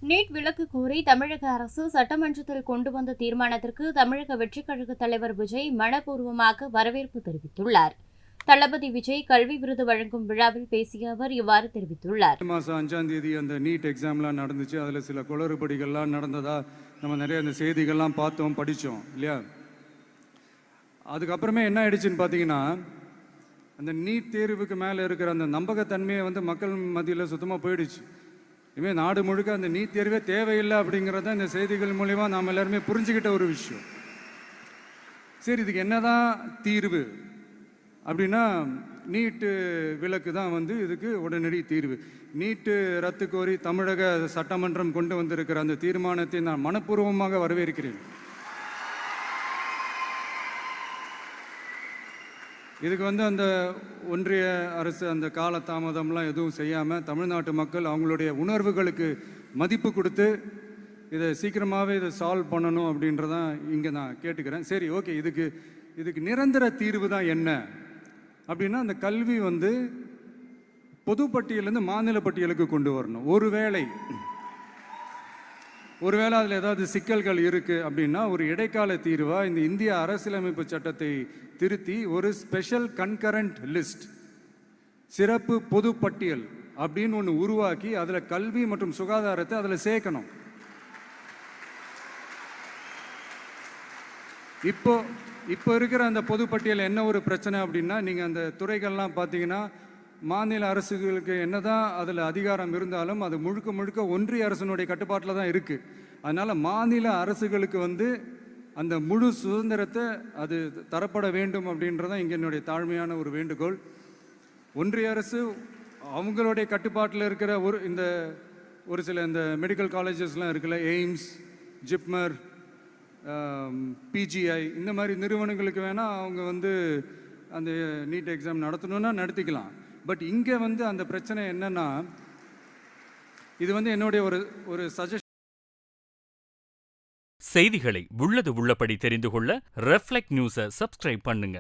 NEET விலக்கு கோரி தமிழக அரசு சட்டமன்றத்தில் கொண்டு வந்த தீர்மானத்திற்கு தமிழக வெற்றிக் கழக தலைவர் விஜய் மனப்பூர்வமாக வரவேற்பு தெரிவித்துள்ளார். தளபதி விஜய் கல்வி விருது வழங்கும் விழாவில் பேசிய அவர் இவ்வாறு தெரிவித்துள்ளார். மாதம் 5ஆம் தேதி அந்த நீட் எக்ஸாம்லாம் நடந்துச்சு. அதில் சில குளறுபடிகள்லாம் நடந்ததா நம்ம நிறைய அந்த செய்திகள்லாம் பார்த்தோம், படித்தோம் இல்லையா? அதுக்கப்புறமே என்ன ஆயிடுச்சுன்னு பார்த்தீங்கன்னா, அந்த நீட் தேர்வுக்கு மேலே இருக்கிற அந்த நம்பகத்தன்மையை மக்கள் மத்தியில் சுத்தமாக போயிடுச்சு. இனிமேல் நாடு முழுக்க அந்த நீட் தேர்வே தேவையில்லை அப்படிங்கிறத இந்த செய்திகள் மூலிமா நாம் எல்லாருமே புரிஞ்சுக்கிட்ட ஒரு விஷயம். சரி, இதுக்கு என்னதான் தீர்வு அப்படின்னா, நீட்டு விலக்கு தான் இதுக்கு உடனடி தீர்வு. நீட்டு ரத்து கோரி தமிழக சட்டமன்றம் கொண்டு வந்திருக்கிற அந்த தீர்மானத்தை நான் மனப்பூர்வமாக வரவேற்கிறேன். இதுக்கு அந்த ஒன்றிய அரசு அந்த கால தாமதம்லாம் எதுவும் செய்யாமல் தமிழ்நாட்டு மக்கள் அவங்களுடைய உணர்வுகளுக்கு மதிப்பு கொடுத்து இதை சீக்கிரமாகவே இதை சால்வ் பண்ணணும் அப்படின்றதான் இங்கே நான் கேட்டுக்கிறேன். சரி, ஓகே, இதுக்கு நிரந்தர தீர்வு தான் என்ன அப்படின்னா, அந்த கல்வி பொது பட்டியலேருந்து மாநில பட்டியலுக்கு கொண்டு வரணும். ஒருவேளை அதில் ஏதாவது சிக்கல்கள் இருக்குது அப்படின்னா ஒரு இடைக்கால தீர்வாக இந்த இந்திய அரசியலமைப்பு சட்டத்தை திருத்தி ஒரு ஸ்பெஷல் கன்கரண்ட் லிஸ்ட், சிறப்பு பொது பட்டியல் அப்படின்னு ஒன்று உருவாக்கி அதில் கல்வி மற்றும் சுகாதாரத்தை அதில் சேர்க்கணும். இப்போ இருக்கிற அந்த பொது பட்டியல் என்ன ஒரு பிரச்சனை அப்படின்னா, நீங்கள் அந்த துறைகள்லாம் பார்த்தீங்கன்னா மாநில அரசுகளுக்கு என்னதான் அதில் அதிகாரம் இருந்தாலும் அது முழுக்க ஒன்றிய அரசினுடைய கட்டுப்பாட்டில் தான் இருக்குது. அதனால் மாநில அரசுகளுக்கு அந்த முழு சுதந்திரத்தை அது தரப்பட வேண்டும் அப்படின்றதான் இங்கே என்னுடைய தாழ்மையான ஒரு வேண்டுகோள். ஒன்றிய அரசு அவங்களுடைய கட்டுப்பாட்டில் இருக்கிற ஒரு சில இந்த மெடிக்கல் காலேஜஸ்லாம் இருக்குல்ல, எய்ம்ஸ், ஜிப்மர், பிஜிஐ, இந்த மாதிரி நிறுவனங்களுக்கு வேணால் அவங்க அந்த நீட் எக்ஸாம் நடத்தணுன்னா நடத்திக்கலாம். பட் இங்கே அந்த பிரச்சனை என்னன்னா, இது என்னுடைய ஒரு சஜஷன். செய்திகளை உள்ளது உள்ளபடி தெரிந்து கொள்ள ரெஃப்ளெக்ட் நியூஸை சப்ஸ்கிரைப் பண்ணுங்க.